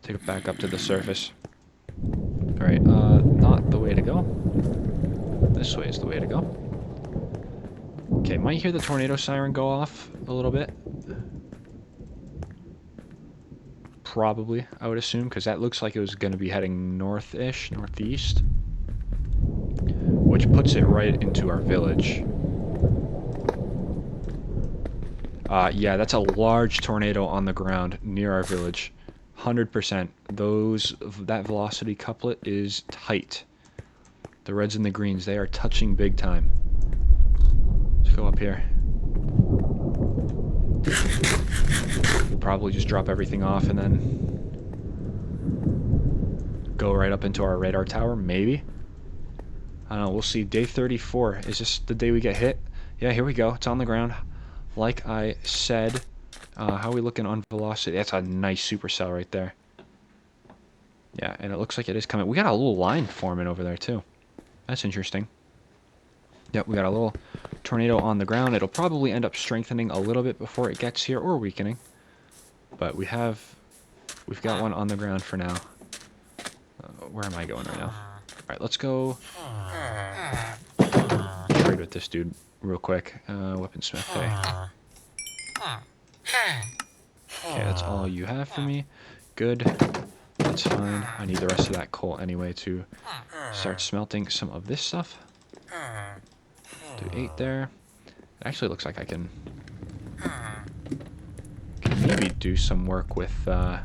Take it back up to the surface. Alright, not the way to go. This way is the way to go. Okay, might hear the tornado siren go off a little bit. Probably, I would assume, because that looks like it was going to be heading north-ish, northeast. Which puts it right into our village. Yeah, that's a large tornado on the ground near our village. 100%. That velocity couplet is tight. The reds and the greens, they are touching big time. Let's go up here. We'll probably just drop everything off and then go right up into our radar tower, maybe. I don't know, we'll see. Day 34. Is this the day we get hit? Yeah, here we go. It's on the ground. Like I said. How are we looking on velocity? That's a nice supercell right there. Yeah, and it looks like it is coming. We got a little line forming over there, too. That's interesting. Yep, we got a little tornado on the ground. It'll probably end up strengthening a little bit before it gets here, or weakening. But we've got one on the ground for now. Where am I going right now? Alright, let's go trade with this dude real quick. Weaponsmith, hey. Okay, that's all you have for me. Good. That's fine. I need the rest of that coal anyway to start smelting some of this stuff. Do 8 there. It actually looks like I can maybe do some work with the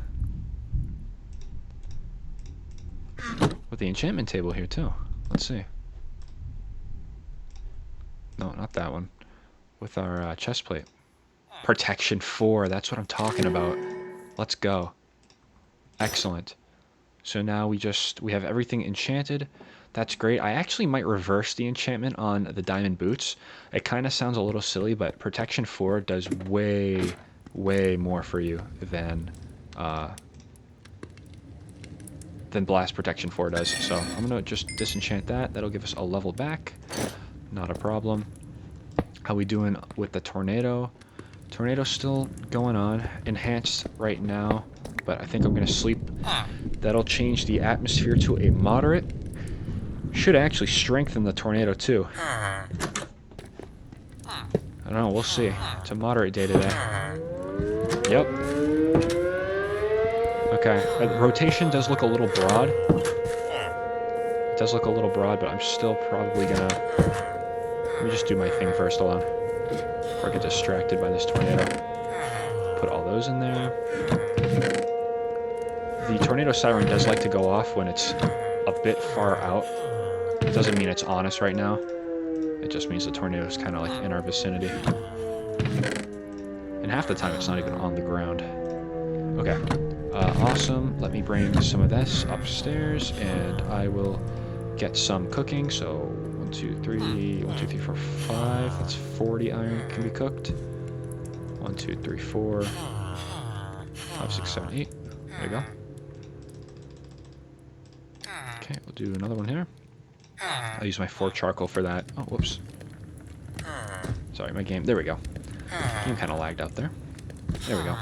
enchantment table here too. Let's see. No, not that one. With our chest plate. Protection 4, that's what I'm talking about. Let's go. Excellent. So now we have everything enchanted. That's great. I actually might reverse the enchantment on the diamond boots. It kind of sounds a little silly, but Protection 4 does way, way more for you than Blast Protection 4 does. So I'm going to just disenchant that. That'll give us a level back. Not a problem. How we doing with the tornado? Tornado's still going on. Enhanced right now, but I think I'm going to sleep. That'll change the atmosphere to a moderate. Should actually strengthen the tornado too. I don't know, we'll see. It's a moderate day today. Yep. Okay, rotation does look a little broad. It does look a little broad, but I'm still probably gonna... Let me just do my thing first alone, before I get distracted by this tornado. Put all those in there. The tornado siren does like to go off when it's a bit far out. It doesn't mean it's on us right now. It just means the tornado is kind of like in our vicinity. And half the time it's not even on the ground. Okay. Awesome. Let me bring some of this upstairs and I will get some cooking. So 1, 2, 3, 1, 2, 3, 4, 5. That's 40 iron can be cooked. 1, 2, 3, 4, 5, 6, 7, 8. There we go. Okay, we'll do another one here. I'll use my 4 charcoal for that. Oh, whoops. Sorry, my game. There we go. Game kind of lagged out there. There we go.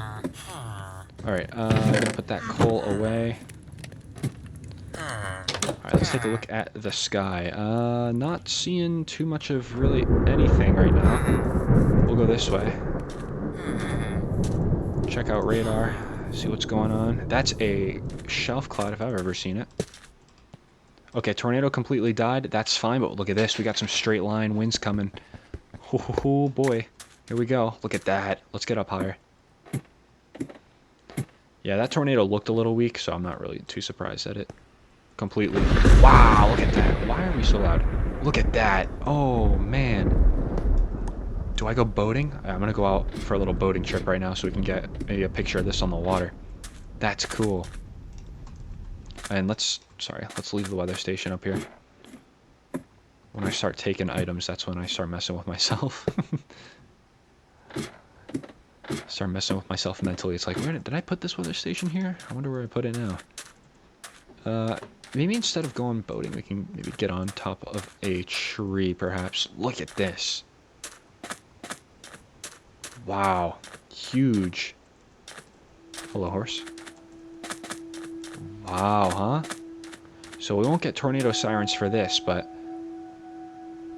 Alright, I'm going to put that coal away. Alright, let's take a look at the sky. Not seeing too much of really anything right now. We'll go this way. Check out radar. See what's going on. That's a shelf cloud if I've ever seen it. Okay, tornado completely died. That's fine, but look at this. We got some straight line winds coming. Oh boy. Here we go. Look at that. Let's get up higher. Yeah, that tornado looked a little weak, so I'm not really too surprised at it. Completely. Wow, look at that. Why are we so loud? Look at that. Oh, man. Do I go boating? I'm gonna go out for a little boating trip right now so we can get maybe a picture of this on the water. That's cool. And let's leave the weather station up here. When I start taking items, that's when I start messing with myself. Start messing with myself mentally. It's like, where did I put this weather station here? I wonder where I put it now. Maybe instead of going boating, we can maybe get on top of a tree, perhaps. Look at this. Wow. Huge. Hello, horse. Wow, huh? So we won't get tornado sirens for this, but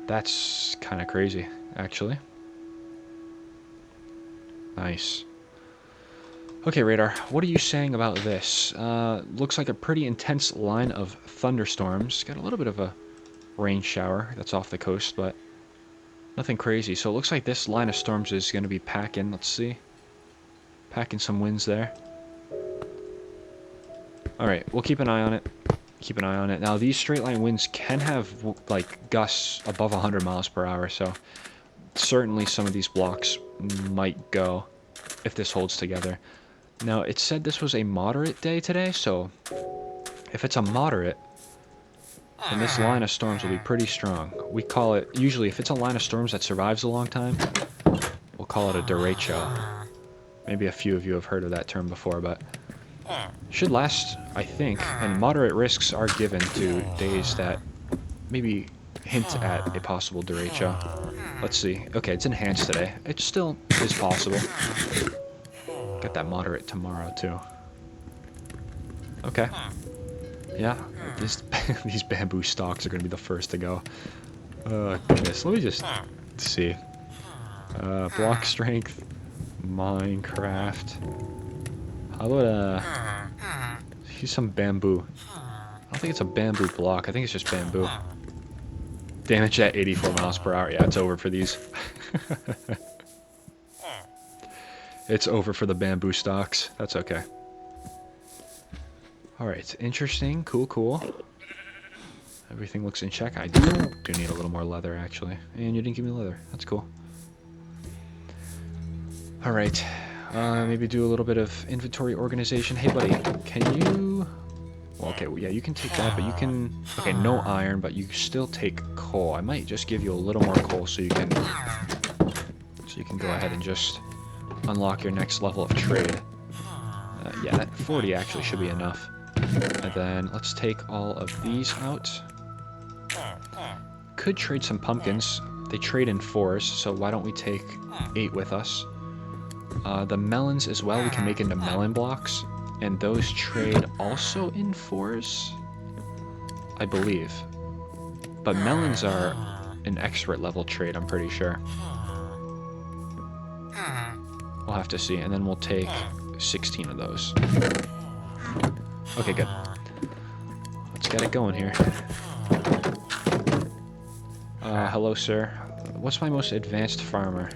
that's kind of crazy, actually. Nice. Okay, radar, what are you saying about this? Looks like a pretty intense line of thunderstorms. Got a little bit of a rain shower that's off the coast, but nothing crazy. So it looks like this line of storms is going to be packing. Let's see. Packing some winds there. Alright, we'll keep an eye on it. Keep an eye on it. Now, these straight line winds can have, like, gusts above 100 miles per hour, so certainly some of these blocks might go if this holds together. Now, it said this was a moderate day today, so if it's a moderate, then this line of storms will be pretty strong. We call it, usually if it's a line of storms that survives a long time, we'll call it a derecho. Maybe a few of you have heard of that term before, but should last, I think, and moderate risks are given to days that maybe hint at a possible derecho. Let's see. Okay, it's enhanced today. It still is possible. Got that moderate tomorrow, too. Okay. Yeah, these bamboo stalks are going to be the first to go. Oh, goodness. Let me just see. Block strength. Minecraft. How about, use some bamboo. I don't think it's a bamboo block. I think it's just bamboo. Damage at 84 miles per hour. Yeah, it's over for these. It's over for the bamboo stalks. That's okay. Alright, interesting. Cool, cool. Everything looks in check. I do need a little more leather, actually. And you didn't give me leather. That's cool. Alright. Maybe do a little bit of inventory organization. Hey, buddy, can you... Well, okay, well, yeah, you can take that, but you can... Okay, no iron, but you still take coal. I might just give you a little more coal so you can... So you can go ahead and just unlock your next level of trade. Yeah, that 40 actually should be enough. And then let's take all of these out. Could trade some pumpkins. They trade in 4s, so why don't we take 8 with us? The melons as well, we can make into melon blocks. And those trade also in 4s, I believe. But melons are an expert level trade, I'm pretty sure. We'll have to see, and then we'll take 16 of those. Okay, good. Let's get it going here. Hello, sir. What's my most advanced farmer?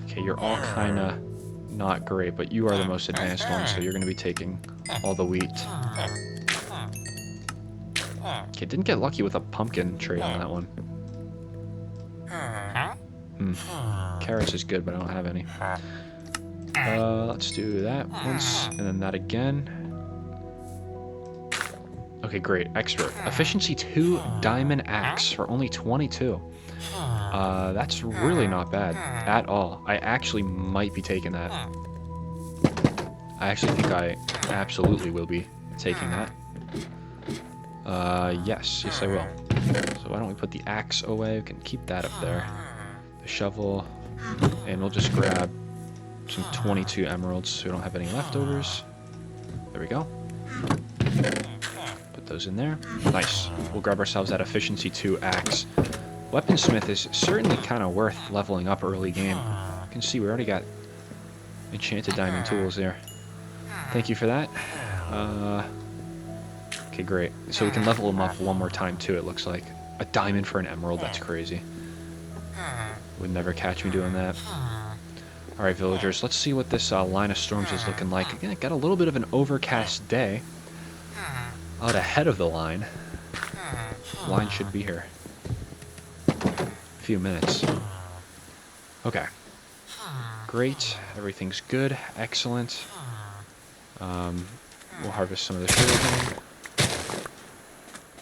Okay, you're all kinda not great, but you are the most advanced one, so you're gonna be taking all the wheat. Okay, didn't get lucky with a pumpkin trade on that one. Carrots is good, but I don't have any. Let's do that once, and then that again. Okay, great. Expert. Efficiency 2 diamond axe for only 22. That's really not bad at all. I actually might be taking that. I actually think I absolutely will be taking that. Yes, I will. So why don't we put the axe away? We can keep that up there. The shovel, and we'll just grab some 22 emeralds so we don't have any leftovers. There we go. Put those in there. Nice. We'll grab ourselves that efficiency 2 axe. Weaponsmith is certainly kind of worth leveling up early game. You can see we already got enchanted diamond tools there. Thank you for that. Okay, great. So we can level them up one more time too, it looks like. A diamond for an emerald, that's crazy. Would never catch me doing that. Alright, villagers, let's see what this line of storms is looking like. Again, it got a little bit of an overcast day. Out ahead of the line. Line should be here. few minutes. Okay. Great. Everything's good. Excellent. We'll harvest some of the sugarcane.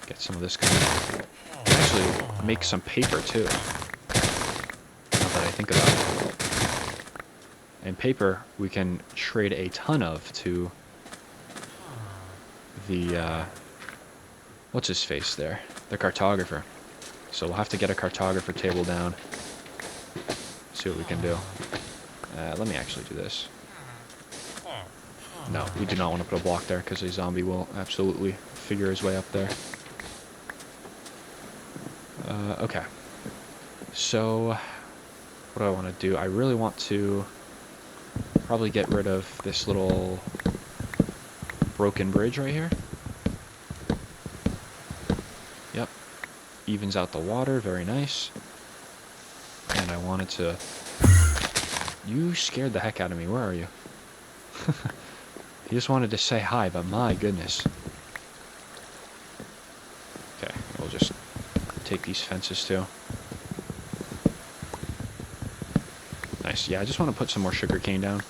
Get some of this going. Actually, make some paper too. Now that I think about it. And paper, we can trade a ton of to the, what's his face there? The cartographer. So we'll have to get a cartographer table down. See what we can do. Let me actually do this. No, we do not want to put a block there because a zombie will absolutely figure his way up there. Okay. So, what do I want to do? I really want to probably get rid of this little broken bridge right here. Yep. Evens out the water. Very nice. And I wanted to... You scared the heck out of me. Where are you? He just wanted to say hi, but my goodness. Okay, we'll just take these fences too. Nice. Yeah, I just want to put some more sugarcane down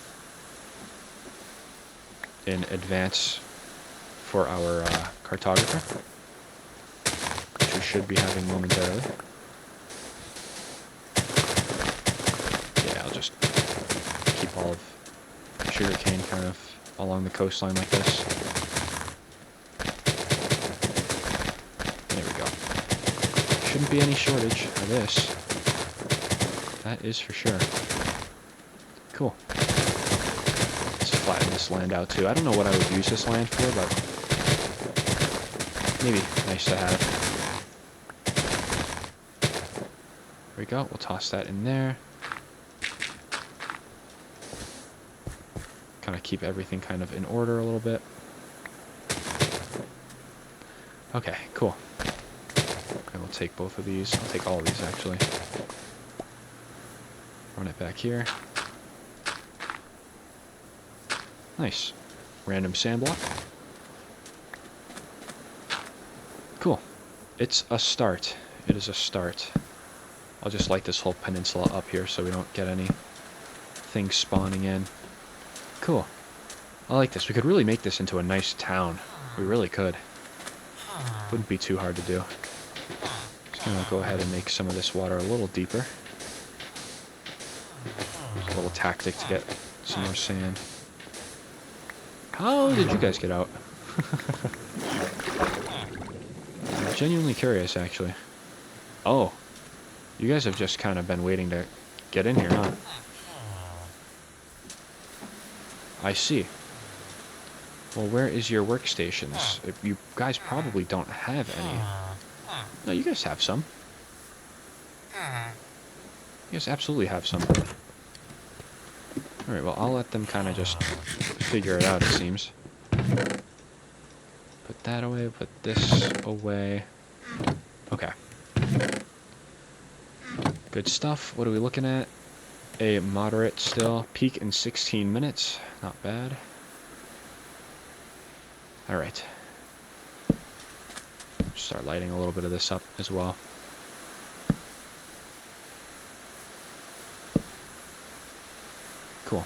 in advance for our cartographer, which we should be having momentarily. Yeah, I'll just keep all of sugarcane kind of along the coastline like this. There we go. Shouldn't be any shortage of this. That is for sure. Cool. Let's flatten this land out too. I don't know what I would use this land for, but maybe nice to have. There we go. We'll toss that in there. Kind of keep everything kind of in order a little bit. Okay, cool. And we'll take both of these. I'll take all of these actually. Run it back here. Nice. Random sand block. Cool. It's a start. It is a start. I'll just light this whole peninsula up here so we don't get any things spawning in. Cool. I like this. We could really make this into a nice town. We really could. Wouldn't be too hard to do. Just gonna go ahead and make some of this water a little deeper. Just a little tactic to get some more sand. How did you guys get out? I'm genuinely curious, actually. Oh. You guys have just kind of been waiting to get in here, huh? I see. Well, where is your workstations? You guys probably don't have any. No, you guys have some. You guys absolutely have some. Alright, well, I'll let them kind of just figure it out, it seems. Put that away, put this away. Okay. Good stuff. What are we looking at? A moderate still. Peak in 16 minutes. Not bad. Alright. Start lighting a little bit of this up as well. Cool.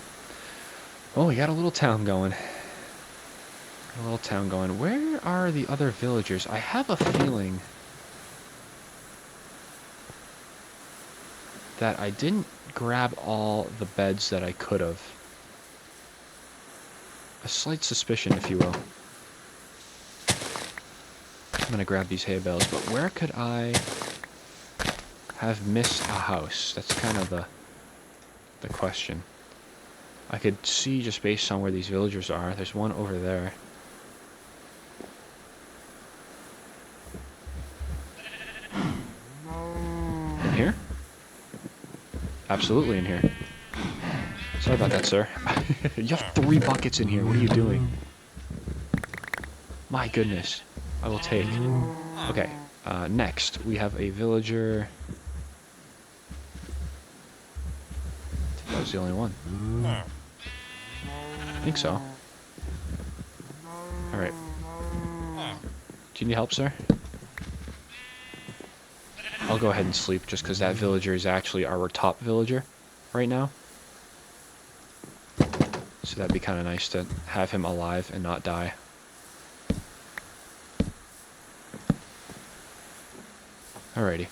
Oh, we got a little town going. A little town going. Where are the other villagers? I have a feeling that I didn't grab all the beds that I could have. A slight suspicion, if you will. I'm gonna grab these hay bales, but where could I have missed a house? That's kind of the question. I could see just based on where these villagers are. There's one over there. In here? Absolutely in here. Sorry about that, sir. You have 3 buckets in here. What are you doing? My goodness. I will take. Okay. Next, we have a villager. I think that was the only one. I think so. Alright. Do you need help, sir? I'll go ahead and sleep just because that villager is actually our top villager right now. So that'd be kind of nice to have him alive and not die. Alrighty.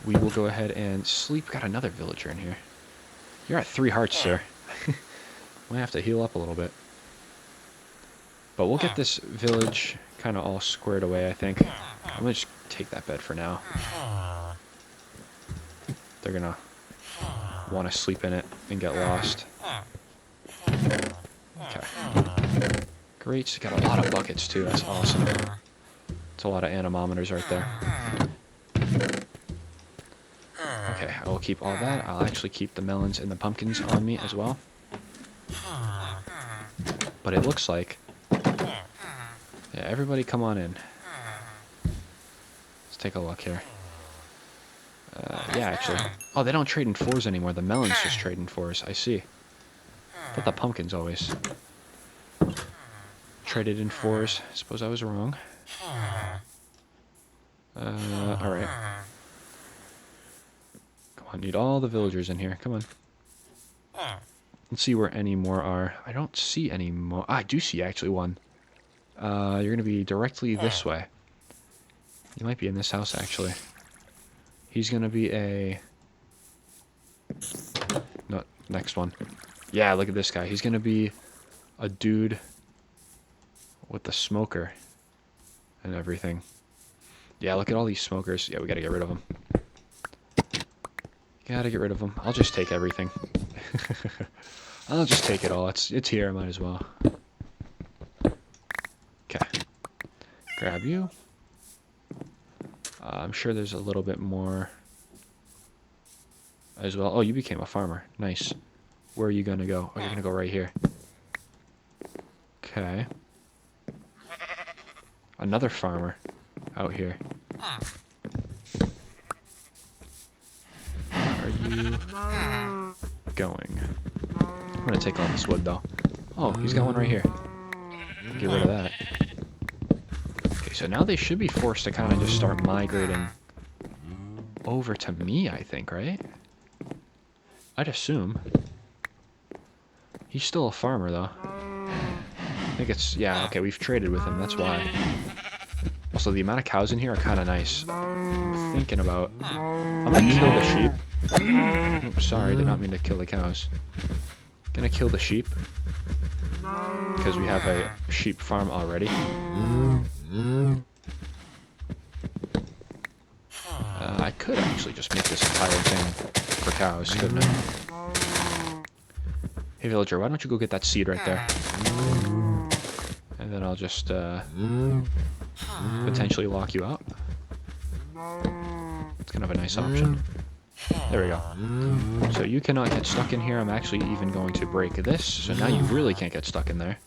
We will go ahead and sleep. Got another villager in here. You're at 3 hearts, sir. Might have to heal up a little bit. But we'll get this village kind of all squared away, I think. I'm going to just take that bed for now. They're going to want to sleep in it and get lost. Okay. Great. Got a lot of buckets, too. That's awesome. It's a lot of anemometers right there. Okay, I will keep all that. I'll actually keep the melons and the pumpkins on me as well. But it looks like... Yeah, everybody come on in. Let's take a look here. Yeah, actually. Oh, they don't trade in 4s anymore. The melons just trade in 4s. I see. I thought the pumpkins always traded in 4s. Suppose I was wrong. Alright. Come on, need all the villagers in here. Come on. Let's see where any more are. I don't see any more. Ah, I do see actually one. You're going to be directly this way. You might be in this house, actually. He's going to be a... No, next one. Yeah, look at this guy. He's going to be a dude with the smoker and everything. Yeah, look at all these smokers. Yeah, we got to get rid of them. Gotta get rid of them. I'll just take everything. I'll just take it all. It's here. I might as well. Okay. Grab you. I'm sure there's a little bit more as well. Oh, you became a farmer. Nice. Where are you going to go? Oh, you're going to go right here. Okay. Another farmer out here. Where are you going? I'm going to take all this wood, though. Oh, he's got one right here. Get rid of that. Okay, so now they should be forced to kind of just start migrating over to me, I think, right? I'd assume. He's still a farmer, though. I think it's... Yeah, okay, we've traded with him, that's why. Also, the amount of cows in here are kind of nice. I'm thinking about... I'm gonna kill the sheep. Oops, sorry, did not mean to kill the cows. Gonna kill the sheep. Because we have a sheep farm already. I could actually just make this entire thing for cows, couldn't I? Hey villager, why don't you go get that seed right there? And then I'll just potentially lock you out. It's kind of a nice option. There we go. So you cannot get stuck in here. I'm actually even going to break this. So now you really can't get stuck in there.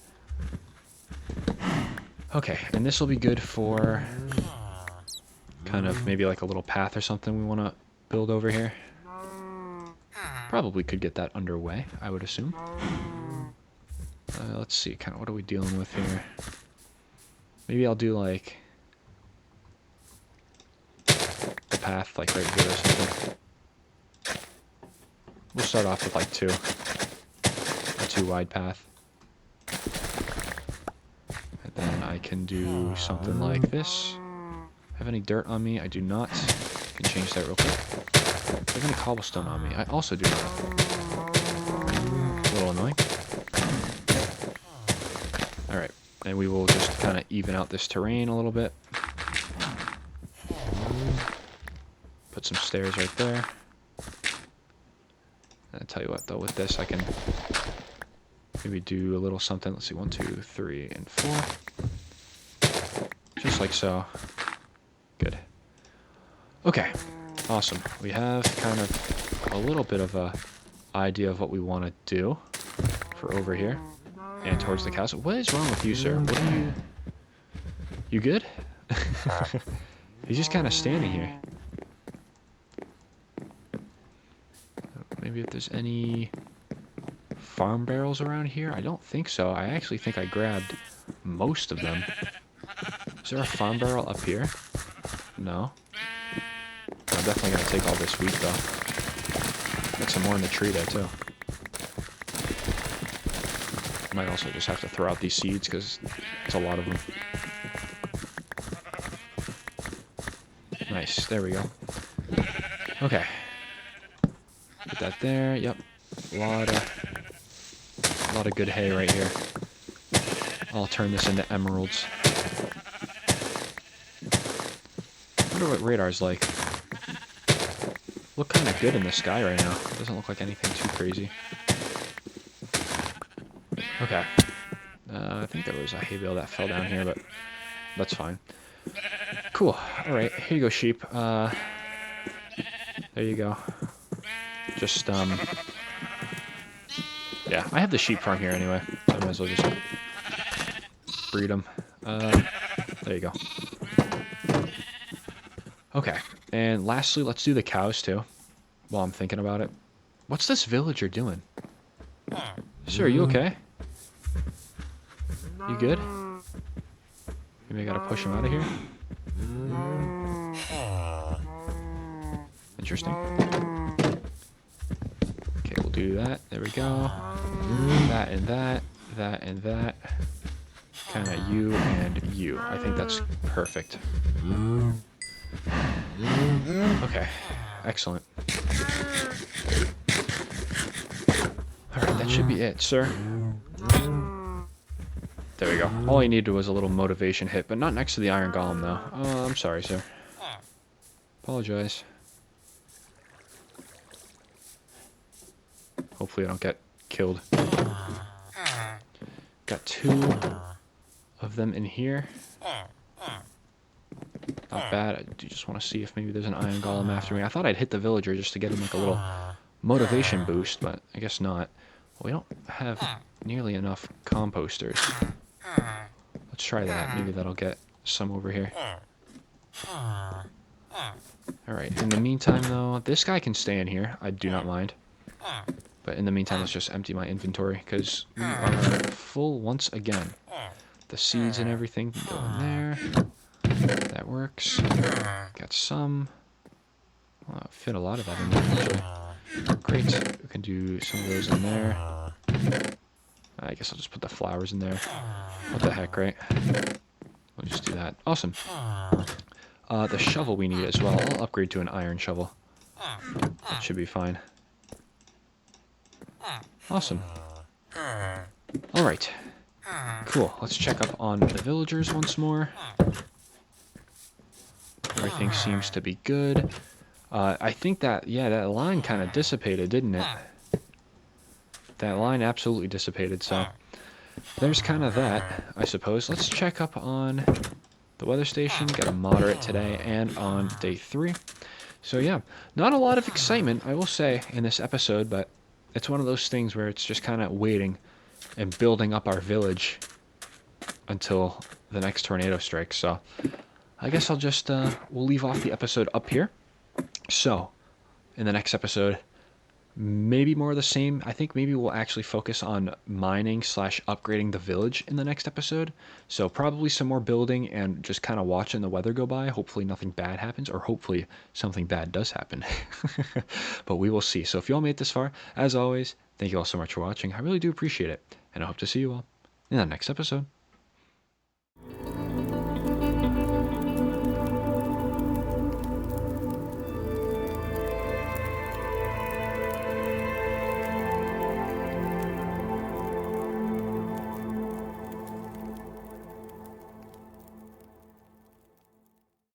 Okay, and this will be good for kind of maybe like a little path or something we want to build over here. Probably could get that underway, I would assume. Let's see, kind of what are we dealing with here? Maybe I'll do like the path like right here or something. We'll start off with like 2. A 2 wide path. And then I can do something like this. Have any dirt on me? I do not. I can change that real quick. Do I have any cobblestone on me? I also do not. A little annoying. Alright, and we will just kind of even out this terrain a little bit. Put some stairs right there. I'll tell you what, though, with this I can maybe do a little something. Let's see, 1, 2, 3, and 4. Just like so. Good. Okay, awesome. We have kind of a little bit of a idea of what we want to do for over here and towards the castle. What is wrong with you, sir? What are you... You good? He's just kind of standing here. Maybe if there's any farm barrels around here? I don't think so. I actually think I grabbed most of them. Is there a farm barrel up here? No. I'm definitely going to take all this wheat, though. Get some more in the tree there, too. Might also just have to throw out these seeds, because it's a lot of them. Nice. There we go. Okay. Put that there. Yep. A lot of good hay right here. I'll turn this into emeralds. I wonder what radar's like. Look kind of good in the sky right now. It doesn't look like anything too crazy. Okay. I think there was a hay bale that fell down here, but that's fine. Cool. Alright, here you go, sheep. There you go. Just, yeah, I have the sheep farm here anyway. So I might as well just breed them. There you go. Okay, and lastly, let's do the cows too, while I'm thinking about it. What's this villager doing? Sir, are you okay? You good? Maybe I gotta push him out of here? Interesting. Okay, we'll do that. There we go. That and that. That and that. Kind of you and you. I think that's perfect. Okay, excellent. Alright, that should be it, sir. There we go. All he needed was a little motivation hit, but not next to the iron golem, though. Oh, I'm sorry, sir. Apologize. Hopefully I don't get killed. Got 2 of them in here. Not bad. I do just want to see if maybe there's an iron golem after me. I thought I'd hit the villager just to get him like a little motivation boost, but I guess not. Well, we don't have nearly enough composters. Let's try that. Maybe that'll get some over here. Alright, in the meantime though, this guy can stay in here. I do not mind. But in the meantime, let's just empty my inventory, because we are full once again. The seeds and everything can go in there. That works. Got some. Well, fit a lot of that in there, actually. Great. We can do some of those in there. I guess I'll just put the flowers in there. What the heck, right? We'll just do that. Awesome. The shovel we need as well. I'll upgrade to an iron shovel. That should be fine. Awesome. Alright. Cool. Let's check up on the villagers once more. Everything seems to be good. I think that, yeah, that line kind of dissipated, didn't it? That line absolutely dissipated, so there's kind of that, I suppose. Let's check up on the weather station. Got a moderate today and on day 3. So yeah, not a lot of excitement, I will say, in this episode, but it's one of those things where it's just kind of waiting and building up our village until the next tornado strikes. So I guess I'll just, we'll leave off the episode up here. So, in the next episode, maybe more of the same. I think maybe we'll actually focus on mining / upgrading the village in the next episode. So probably some more building and just kind of watching the weather go by. Hopefully nothing bad happens, or hopefully something bad does happen. But we will see. So if you all made it this far, as always, thank you all so much for watching. I really do appreciate it. And I hope to see you all in the next episode.